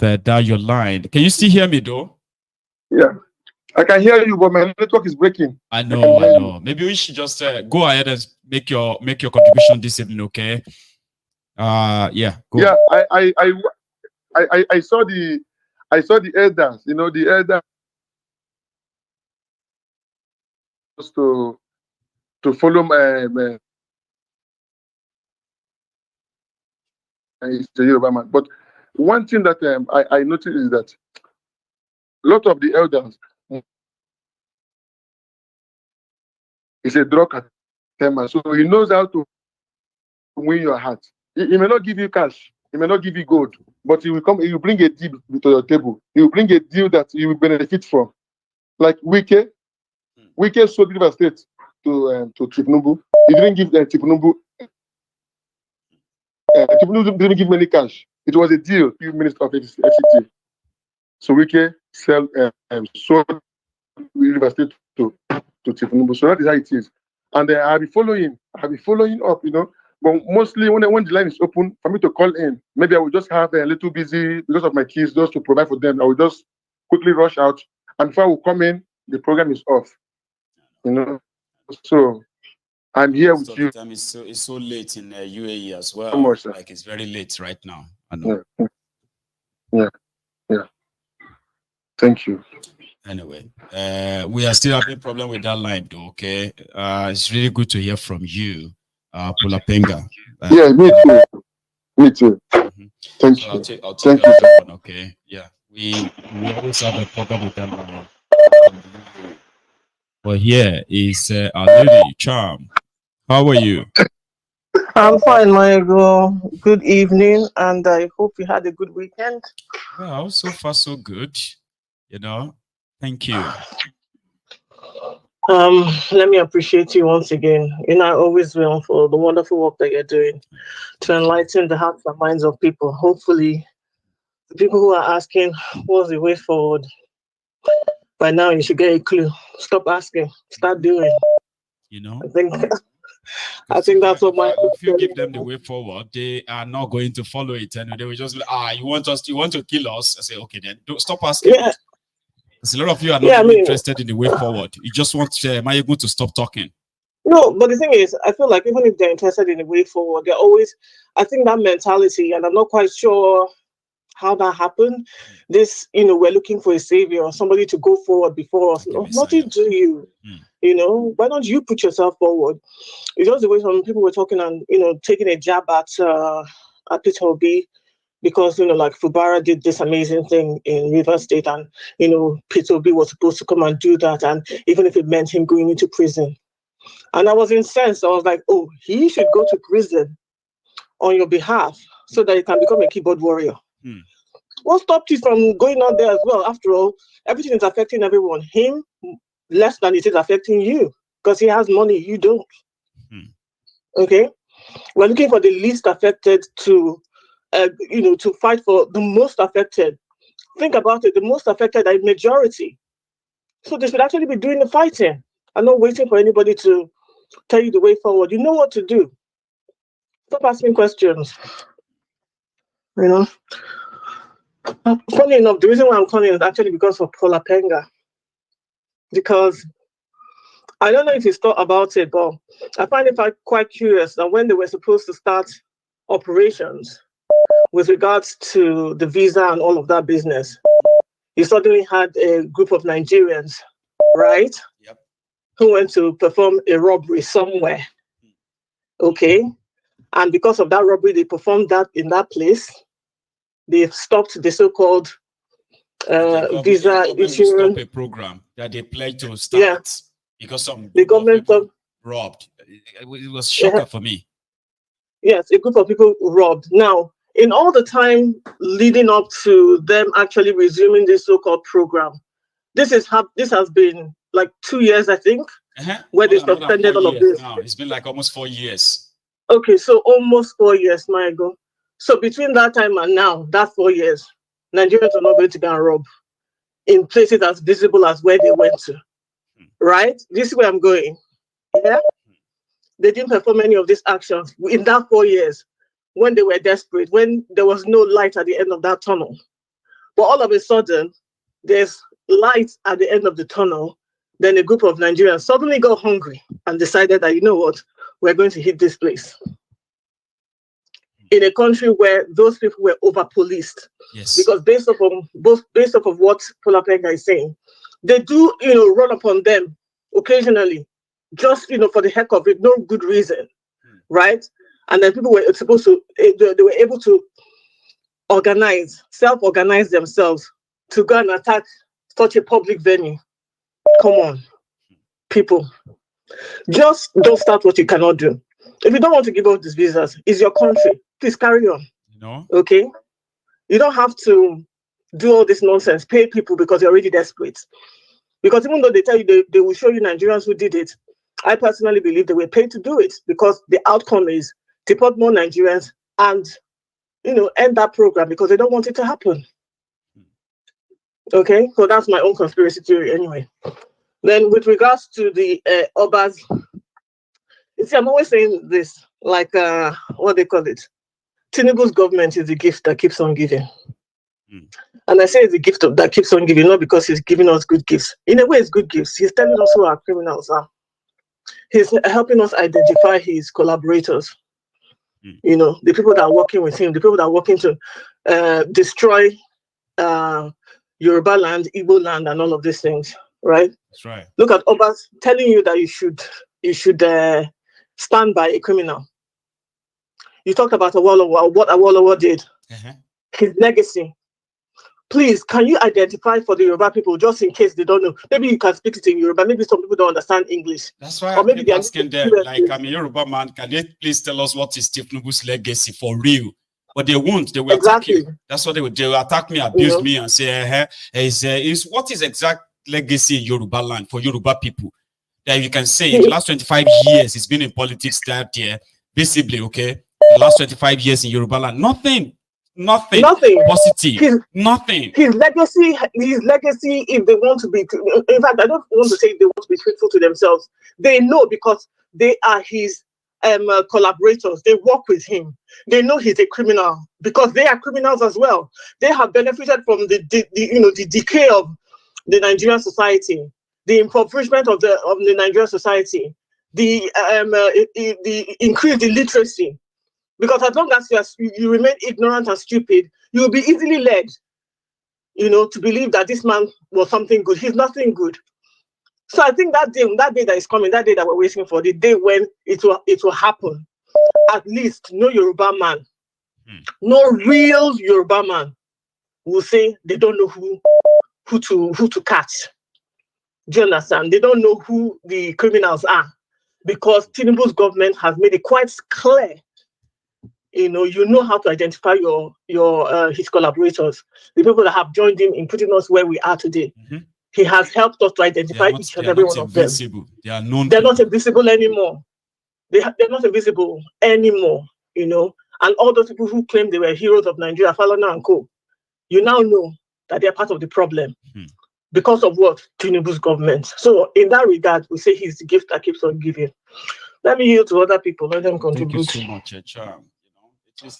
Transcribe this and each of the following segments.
down your line. Can you still hear me though? Yeah, I can hear you, but my network is breaking. I know. Maybe we should just go ahead and make your contribution this evening, okay? Yeah, go. Yeah, I saw the elders. You know, the elders to follow my it's a Yoruba man. But one thing that I noticed is that a lot of the elders is a drug tamer, so he knows how to win your heart. He may not give you cash, he may not give you gold, but he will come. He will bring a deal to your table. He will bring a deal that you will benefit from. Like Wike sold River State to Tinubu. He didn't give Tinubu. Tinubu didn't give many cash. It was a deal. Few Minister of FCT. So Wike sold River State to Tinubu. So that is how it is. And I'll be following up, you know. But mostly when the line is open, for me to call in, maybe I will just have a little busy because of my kids, just to provide for them. I will just quickly rush out. And before I will come in, the program is off. You know. So I'm here with you. The time is so late in UAE as well. Much, like it's very late right now. I know. Yeah. Thank you. Anyway, we are still having a problem with that line though, okay? It's really good to hear from you, Pulapenga. Yeah, me too. Mm-hmm. Thank you. I'll take that one, okay? Yeah, we always have a problem with that line. But here is our lady, Charm. How are you? I'm fine, my girl. Good evening, and I hope you had a good weekend. Well, so far so good. You know, thank you. Let me appreciate you once again. You know, I always will for the wonderful work that you're doing to enlighten the hearts and minds of people. Hopefully, the people who are asking what's the way forward, by now you should get a clue. Stop asking, start doing. You know, I think that's what if you give them the way forward, they are not going to follow it, and they will just be, you want to kill us? I say, okay, then don't stop asking. Yeah. Because a lot of you are not interested in the way forward. You just want Mayegun to stop talking. No, but the thing is, I feel like even if they're interested in the way forward, they're always, I think that mentality, and I'm not quite sure how that happened. This, we're looking for a savior or somebody to go forward before us. No, nothing to you. Why don't you put yourself forward? It's just the way some people were talking and, taking a jab at Peter Obi, because, like Fubara did this amazing thing in River State, and, Peter Obi was supposed to come and do that. And even if it meant him going into prison. And I was incensed. I was like, oh, he should go to prison on your behalf so that he can become a keyboard warrior. What stopped you from going out there as well? After all, everything is affecting everyone. Him less than it is affecting you because he has money, you don't. Okay? We're looking for the least affected to fight for the most affected. Think about it. The most affected are a majority. So they should actually be doing the fighting and not waiting for anybody to tell you the way forward. You know what to do. Stop asking questions. Funny enough, the reason why I'm calling is actually because of Pulapenga. Because I don't know if he's thought about it, but I find it quite curious that when they were supposed to start operations with regards to the visa and all of that business, you suddenly had a group of Nigerians, right? Yep. Who went to perform a robbery somewhere. Okay. And because of that robbery, they performed that in that place. They've stopped the so-called visa issuing. Stop a program that they pledged to start because the government robbed. It was shocker for me. Yes, a group of people robbed. Now, in all the time leading up to them actually resuming this so-called program, this has been like 2 years, I think, where they suspended all of this. Now it's been like almost 4 years. Okay, so almost 4 years, my God. So between that time and now, that's 4 years, Nigerians are not going to go and rob in places as visible as where they went to. Right? This is where I'm going. Yeah? They didn't perform any of these actions in that 4 years when they were desperate, when there was no light at the end of that tunnel. But all of a sudden, there's light at the end of the tunnel. Then a group of Nigerians suddenly got hungry and decided that, you know what, we're going to hit this place. In a country where those people were over-policed. Yes. Because based off of what Polapega is saying, they do, run upon them occasionally, just, for the heck of it, no good reason, right? And then people were supposed to, they were able to self-organize themselves to go and attack such a public venue. Come on, people. Just don't start what you cannot do. If you don't want to give out these visas, it's your country. Please carry on. No. Okay? You don't have to do all this nonsense, pay people because you're already desperate. Because even though they tell you they will show you Nigerians who did it, I personally believe they were paid to do it because the outcome is deport more Nigerians and, end that program because they don't want it to happen. Okay? So that's my own conspiracy theory anyway. Then with regards to the Obas, you see, I'm always saying this, like, what they call it? Tinubu's government is the gift that keeps on giving. And I say it's the gift that keeps on giving, not because he's giving us good gifts. In a way, it's good gifts. He's telling us who our criminals are. He's helping us identify his collaborators. The people that are working with him, the people that are working to destroy Yoruba land, Igbo land, and all of these things, right? That's right. Look at Obas telling you that you should stand by a criminal. You talked about what Awolowo did. His legacy. Please, can you identify for the Yoruba people, just in case they don't know? Maybe you can speak it in Yoruba. Maybe some people don't understand English. That's why or maybe I'm asking them, like, I'm a Yoruba man, can they please tell us what is Tinubu's legacy for real? But they won't. They will attack you. That's what they will. They will attack me, abuse me, and say, what is exact legacy in Yoruba land for Yoruba people? That you can say in the last 25 years, it's been in politics that year, visibly, okay? The last 25 years in Yoruba land, nothing positive, nothing. His legacy, if they want to be, in fact, I don't want to say they want to be truthful to themselves. They know because they are his collaborators. They work with him. They know he's a criminal because they are criminals as well. They have benefited from the decay of the Nigerian society, the impoverishment of the Nigerian society, the increased illiteracy. Because as long as you remain ignorant and stupid, you will be easily led, to believe that this man was something good. He's nothing good. So I think that day that is coming, that day that we're waiting for, the day when it will happen, at least no Yoruba man, no real Yoruba man will say they don't know who to catch. Do you understand? They don't know who the criminals are because Tinubu's government has made it quite clear. You know how to identify his collaborators, the people that have joined him in putting us where we are today. He has helped us to identify each and every one of them. They are known. They're not invisible anymore. They're not invisible anymore. And all those people who claim they were heroes of Nigeria, Falana and Co. You now know that they're part of the problem because of what Tinubu's government. So in that regard, we say he's the gift that keeps on giving. Let me yield to other people. Let them contribute. Thank you so much, Charm. It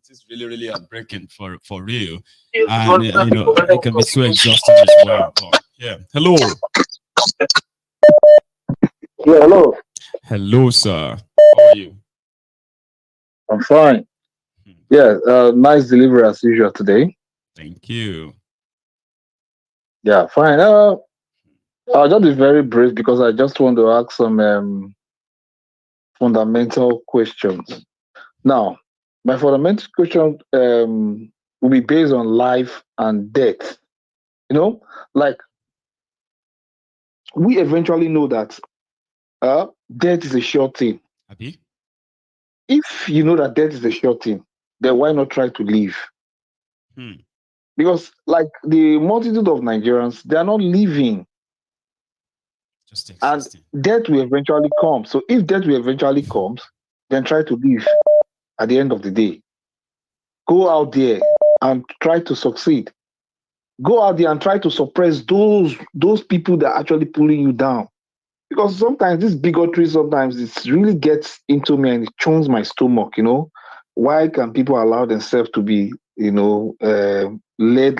is really, really heartbreaking for real. And it can be so exhausting as well. But, yeah. Hello. Yeah, hello. Hello, sir. How are you? I'm fine. Yeah, nice delivery as usual today. Thank you. Yeah, fine. I'll just be very brief because I just want to ask some fundamental questions. Now, my fundamental question will be based on life and death. Like we eventually know that death is a sure thing. Abi? If you know that death is a sure thing, then why not try to live? Because like the multitude of Nigerians, they are not living. Just existing. And death will eventually come. So if death will eventually comes, then try to live at the end of the day. Go out there and try to succeed. Go out there and try to suppress those people that are actually pulling you down. Because sometimes this bigotry, sometimes it really gets into me and it churns my stomach, Why can people allow themselves to be, led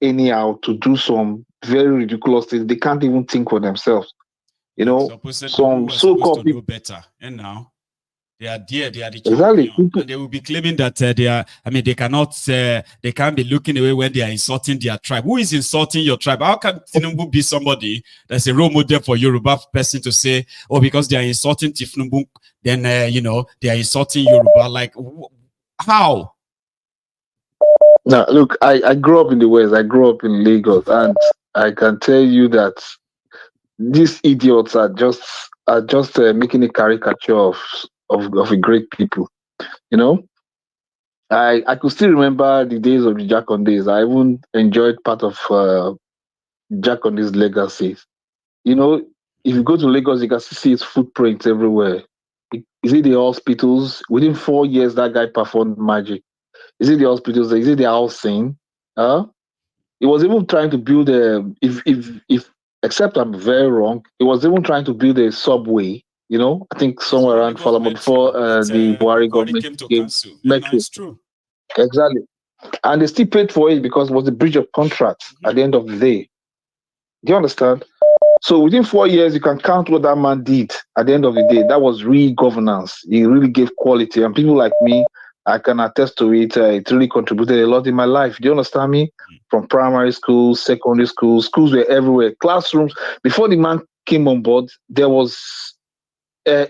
anyhow to do some very ridiculous things. They can't even think for themselves. You know, some so-called people know better, and now they are there. They are the exactly. champion, and they will be claiming that they are. I mean, they cannot. They can't be looking away when they are insulting their tribe. Who is insulting your tribe? How can Tinubu be somebody that's a role model for Yoruba person to say, "Oh, because they are insulting Tinubu, then you know they are insulting Yoruba"? Like, how? Now, look, I grew up in the West. I grew up in Lagos, and I can tell you that these idiots are just making a caricature of a great people. You know, I could still remember the days of the Jack on days. I even enjoyed part of Jack on his legacy. You know, if you go to Lagos, you can see his footprints everywhere. Is it the hospitals? Within 4 years, that guy performed magic. Is it the hospitals? Is it the housing? He was even trying to build if except I'm very wrong, he was even trying to build a subway, you know, I think somewhere around Falamo before the Buhari government came to came council. metro. It's true. Exactly. And they still paid for it because it was a breach of contract at the end of the day. Do you understand? So within 4 years, you can count what that man did at the end of the day. That was real governance. He really gave quality. And people like me, I can attest to it. It really contributed a lot in my life. Do you understand me? From primary school, secondary school, schools were everywhere. Classrooms. Before the man came on board, there was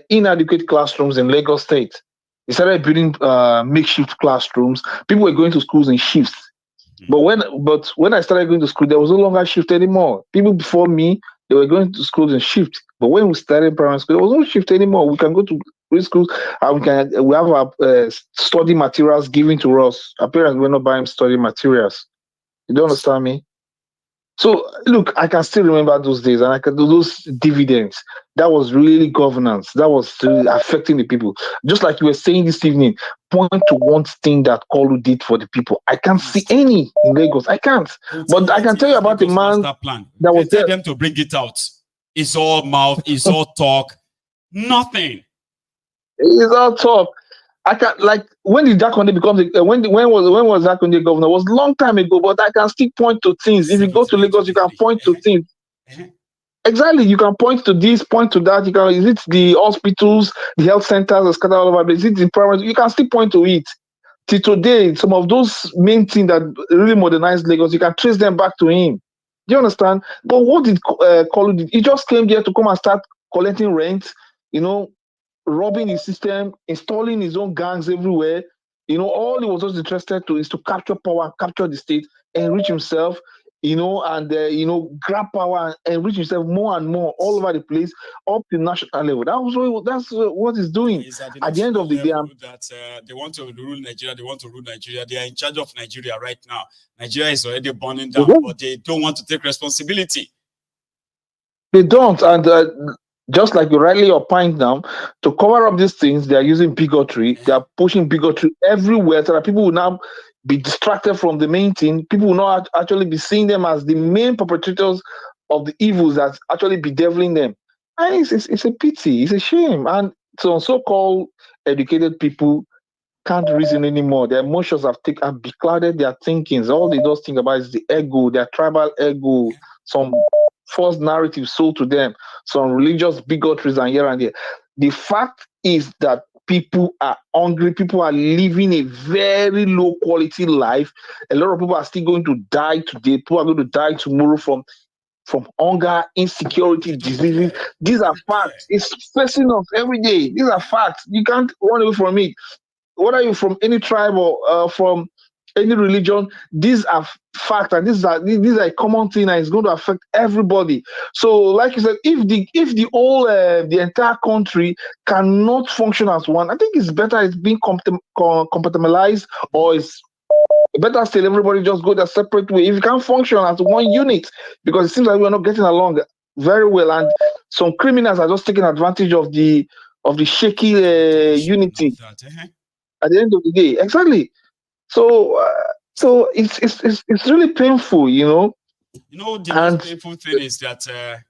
inadequate classrooms in Lagos State. They started building makeshift classrooms. People were going to schools in shifts. But when I started going to school, there was no longer shift anymore. People before me, they were going to schools in shift. But when we started primary school, there was no shift anymore. We can go to schools and we have our study materials given to us. Our parents were not buying study materials. You don't understand me? So look, I can still remember those days, and I can do those dividends. That was really governance. That was really affecting the people. Just like you were saying this evening, point to one thing that Kolu did for the people. I can't see any in Lagos. I can't. But I can tell you about the man that was there. Tell them to bring it out. It's all mouth. It's all talk. Nothing. It's all talk. I can like when did Jack Conde becomes when was Jack Conde governor? It was a long time ago, but I can still point to things. If you go to Lagos, you can point to things. Exactly, you can point to this, point to that. You can is it the hospitals, the health centers that scatter all over? Is it the primary? You can still point to it. Till today, some of those main things that really modernized Lagos, you can trace them back to him. Do you understand? But what did Kolu do? He just came there to come and start collecting rent, you know, robbing his system, installing his own gangs everywhere. You know, all he was just interested to is to capture power, capture the state, enrich himself, you know, and grab power and enrich himself more and more all over the place, up to national level. That's what he's doing. At the end of the day, that they want to rule Nigeria. They want to rule Nigeria. They are in charge of Nigeria right now. Nigeria is already burning down, but they don't want to take responsibility. They don't, and just like you rightly opined now, to cover up these things, they are using bigotry. They are pushing bigotry everywhere so that people will now be distracted from the main thing. People will not actually be seeing them as the main perpetrators of the evils that's actually bedeviling them. And it's a pity, it's a shame. And so-called educated people can't reason anymore. Their emotions have beclouded their thinkings. All they just think about is the ego, their tribal ego, some false narrative sold to them, some religious bigotries and here and there. The fact is that people are hungry, people are living a very low quality life. A lot of people are still going to die today, people are going to die tomorrow from hunger, insecurity, diseases. These are facts. It's facing us every day. These are facts. You can't run away from it. Whether you're from any tribe or from any religion, these are facts, and these are a common thing, and it's going to affect everybody. So, like you said, if the entire country cannot function as one, I think it's better it's being compartmentalized, or it's better still everybody just go their separate way. If you can't function as one unit, because it seems like we're not getting along very well, and some criminals are just taking advantage of the shaky unity. At the end of the day, exactly. So it's really painful, you know. You know, the most painful thing is that a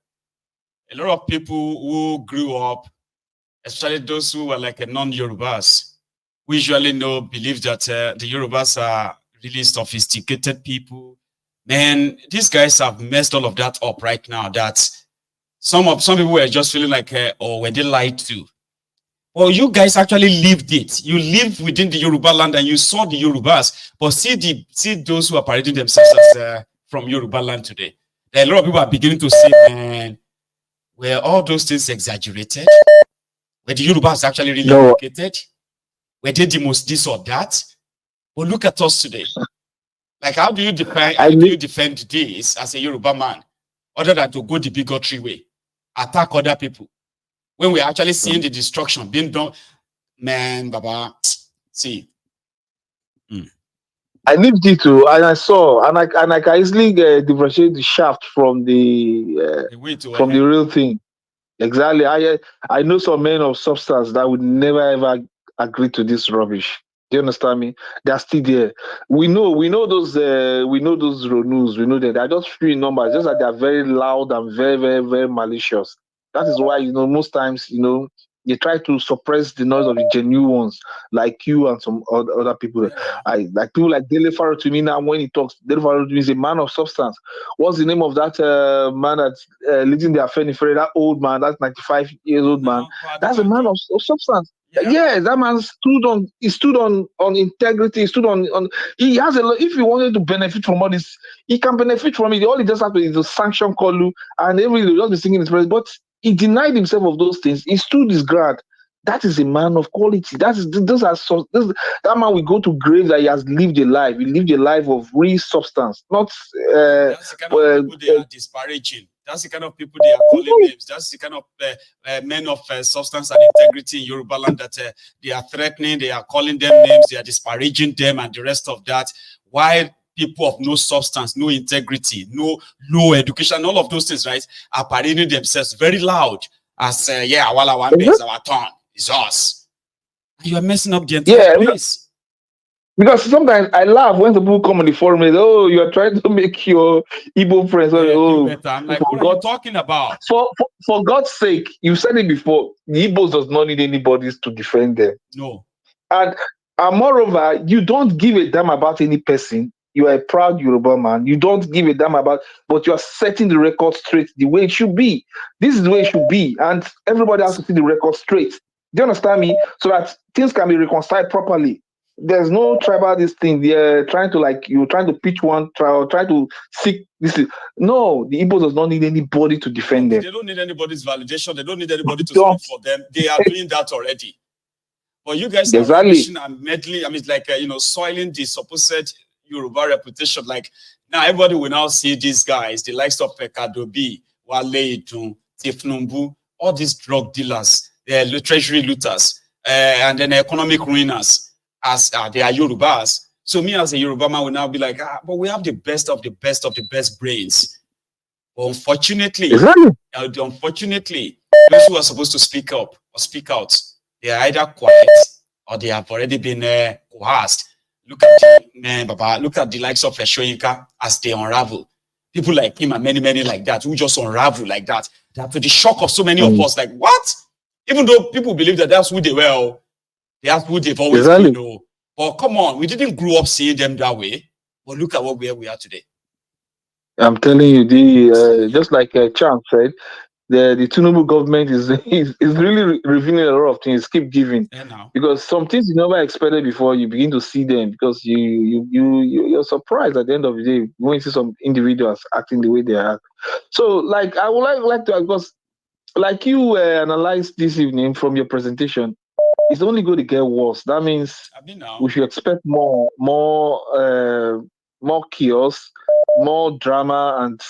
lot of people who grew up, especially those who were like a non-Yorubas, we usually believe that the Yorubas are really sophisticated people. Man, these guys have messed all of that up right now. That some people were just feeling like, oh, were they lied to? Well, you guys actually lived it. You lived within the Yoruba land and you saw the Yorubas. But see those who are parading themselves as from Yoruba land today. A lot of people are beginning to say, man, were all those things exaggerated? Were the Yorubas actually really educated? Were they the most this or that? But look at us today. Like, how do you defend this as a Yoruba man, other than to go the bigotry way, attack other people, when we're actually seeing the destruction being done? Man, Baba, see. I lived it too, and I saw, and I can easily differentiate the shaft from the real thing. Exactly. I know some men of substance that would never ever agree to this rubbish. Do you understand me? They're still there. We know those Ronus, we know that they're just few in numbers, just that they're very loud and very, very, very malicious. That is why, most times, they try to suppress the noise of the genuine ones, like you and some other people. Like people like Dele Farrow to me now, when he talks, Dele Farrow to me is a man of substance. What's the name of that man that's leading the affair? That old man, that 95 years old man. That's a man of substance. Yeah, that man stood on integrity. He stood on. He has a lot. If he wanted to benefit from all this, he can benefit from it. All he just has to do is to sanction Kolu, and everybody will just be singing his praise. But he denied himself of those things. He stood his ground. That is a man of quality. That man will go to grave that he has lived a life. He lived a life of real substance, not. That's the kind of people they are disparaging. That's the kind of people they are calling names. That's the kind of men of substance and integrity in Yoruba land that they are threatening. They are calling them names. They are disparaging them and the rest of that. Why people of no substance, no integrity, no education, all of those things, right, are parading themselves very loud as Awala Wambe is our turn, it's us. You are messing up the entire place. Because sometimes I laugh when the people come on the forum and say, oh, you are trying to make your Igbo friends. I'm like, what are you talking about? For God's sake, you said it before, the Igbos does not need anybody to defend them. No. And moreover, you don't give a damn about any person. You are a proud Yoruba man. You don't give a damn about, but you are setting the record straight the way it should be. This is the way it should be. And everybody has to see the record straight. Do you understand me? So that things can be reconciled properly. There's no tribal this thing. They're trying to pitch one trial, try to seek this. No, the Igbo does not need anybody to defend them. They don't need anybody's validation. They don't need anybody to speak for them. They are doing that already. But you guys are rushing and meddling. I mean, it's like soiling the supposed Yoruba reputation. Like now, everybody will now see these guys, the likes of Kadobi, Wale Idun, Tinubu, all these drug dealers, treasury looters, and then economic ruiners. As they are Yorubas. So me as a Yoruba man will now be like, but we have the best of the best of the best brains. But unfortunately, those who are supposed to speak up or speak out, they are either quiet or they have already been coerced. Look at the likes of Shoyinka as they unravel. People like him and many, many like that who just unravel like that. That to the shock of so many of us, like, what? Even though people believe that that's who they were. That's who they've always been. But come on, we didn't grow up seeing them that way. But look at where we are today. I'm telling you, just like Chan said, the Tinubu government is really revealing a lot of things. Keep giving, because some things you never expected before, you begin to see them because you're surprised at the end of the day when you see some individuals acting the way they are. So, like, I would like to, because like you analyzed this evening from your presentation. It's only going to get worse. That means we should expect more chaos, more drama, and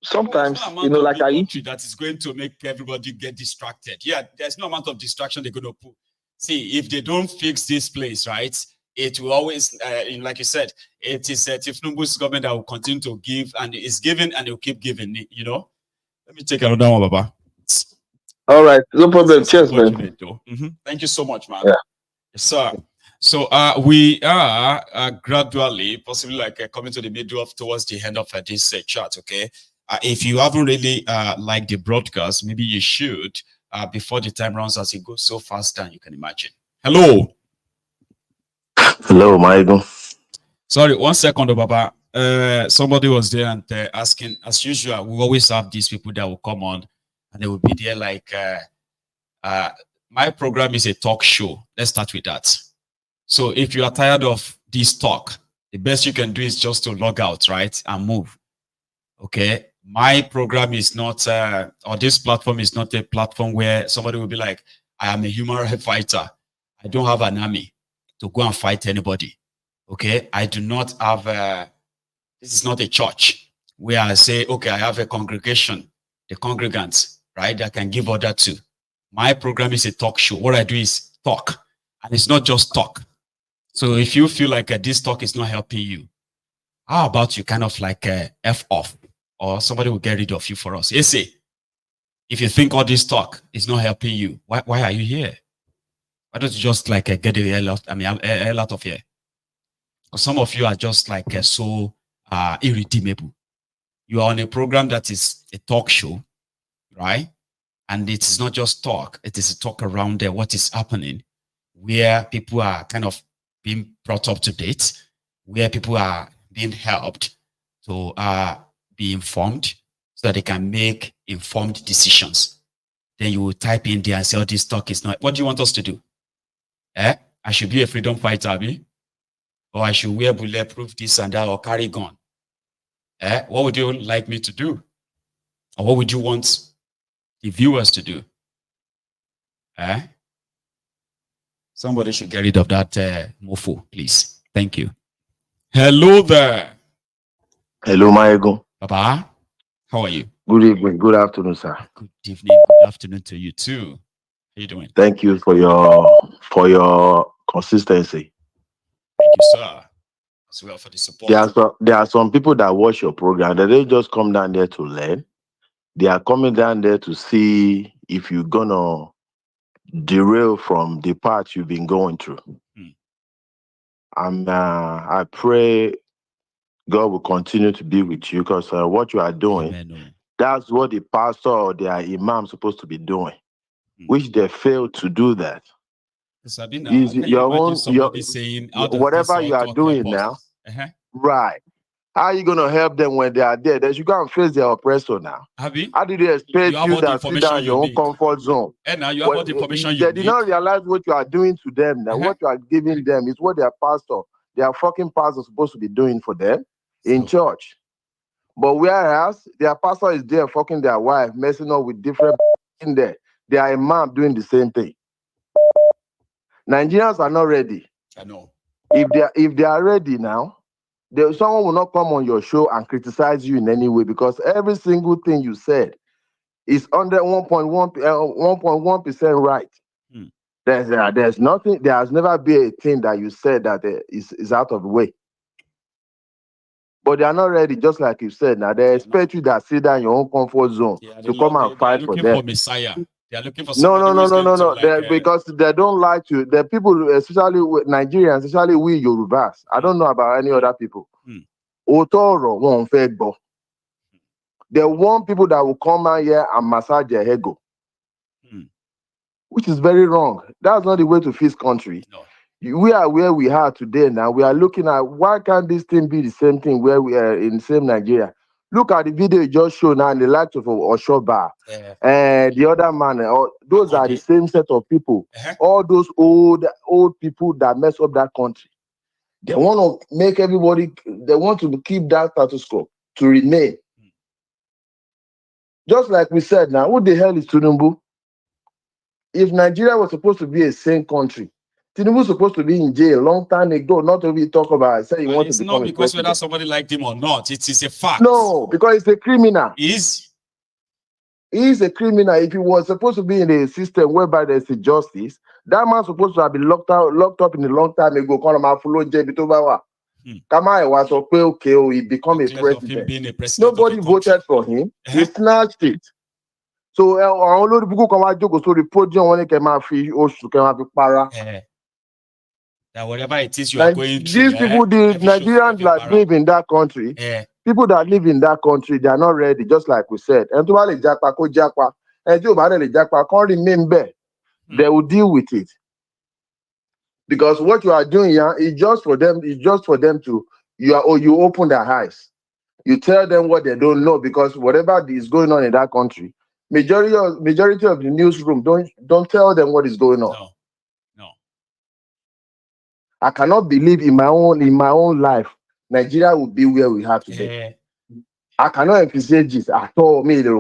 sometimes like that is going to make everybody get distracted. Yeah, there's no amount of distraction they're going to put. See, if they don't fix this place, right, it will always, like you said, it is Tinubu's government that will continue to give, and it's giving, and it will keep giving. Let me take another one, Baba. All right, no problem. Cheers, man. Thank you so much, man. Yeah. Yes, sir. So we are gradually, possibly like coming to the middle of towards the end of this chat. Okay, if you haven't really liked the broadcast, maybe you should before the time runs, as it goes so fast than you can imagine. Hello. Hello, Michael. Sorry, 1 second, Baba. somebody was there and asking, as usual, we always have these people that will come on and they will be there like, my program is a talk show. Let's start with that. So if you are tired of this talk, the best you can do is just to log out, right? And move. Okay. My program is not, or this platform is not a platform where somebody will be like, I am a human rights fighter. I don't have an army to go and fight anybody. Okay. I do not have, this is not a church where I say, okay, I have a congregation, the congregants, right? That can give order to. My program is a talk show. What I do is talk, and it's not just talk. So if you feel like this talk is not helping you, how about you kind of like F off, or somebody will get rid of you for us? Say, if you think all this talk is not helping you, why are you here? Why don't you just like get the hell out? I mean, hell out of here. Because some of you are just like so irredeemable. You are on a program that is a talk show, right? And it is not just talk; it is a talk around what is happening, where people are kind of being brought up to date, where people are being helped to be informed so that they can make informed decisions. Then you will type in there and say, oh, this talk is not. What do you want us to do? I should be a freedom fighter, Abi? Or I should wear bulletproof this and that, or carry gun. What would you like me to do? Or what would you want the viewers to do? Somebody should get rid of that mofo, please. Thank you. Hello there. Hello, Maego. Papa, how are you? Good evening. Good afternoon, sir. Good evening. Good afternoon to you too. How you doing? Thank you for your consistency. Thank you, sir. As well for the support. There are some people that watch your program that they just come down there to learn. They are coming down there to see if you're gonna derail from the path you've been going through. And I pray God will continue to be with you, because what you are doing, Amen. that's what the pastor or the imam supposed to be doing, which they fail to do that. Sabina, Is can your you imagine own, somebody saying, whatever you are doing now, right? How are you going to help them when they are there? They should go and face their oppressor now. How do they expect you to sit down in your own need. comfort zone? And now you have all the information you They need. did not realize what you are doing to them. Now, what you are giving them is what their pastor, their fucking pastor, is supposed to be doing for them in church. But whereas their pastor is there fucking their wife, messing up with different in there, they are imam doing the same thing. Nigerians are not ready. I know. If they are ready now, someone will not come on your show and criticize you in any way, because every single thing you said is under 1.1% right. There's nothing. There has never been a thing that you said that is out of the way. But they are not ready, just like you said. Now they expect you to sit down in your own comfort zone to come and fight for them. They are looking for Messiah. They are looking for somebody No. Because they don't like to. The people, especially Nigerians, especially we Yorubas. I don't know about any other people. Otoro won't fed bo. They want people that will come out here and massage their ego, which is very wrong. That's not the way to fix country. No. We are where we are today now. We are looking at, why can't this thing be the same thing where we are in the same Nigeria? Look at the video you just showed now, and the likes of Oshoba and the other man. Those are the same set of people. All those old people that mess up that country. They want to make everybody, they want to keep that status quo to remain. Just like we said now, what the hell is Tinubu? If Nigeria was supposed to be a sane country, Tinubu was supposed to be in jail long time ago, not to be talk about it. Say he wants to become a president. It's not because whether somebody liked him or not. It is a fact. No, because he's a criminal. He's a criminal. If he was supposed to be in a system whereby there's a justice, that man's supposed to have been locked up in a long time ago. Kama was okay, he become a president. Nobody voted for him. He snatched it. So all the people come out to the podium when they came out para. That whatever it is you are going through. These people, the Nigerians that live in that country, people that live in that country, they are not ready, just like we said. And to japa, and can't remain there. They will deal with it. Because what you are doing here is just for them, to you open their eyes. You tell them what they don't know, because whatever is going on in that country, majority of the newsroom don't tell them what is going on. No. I cannot believe in my own life, Nigeria will be where we are today. I cannot emphasize this at all. Me, the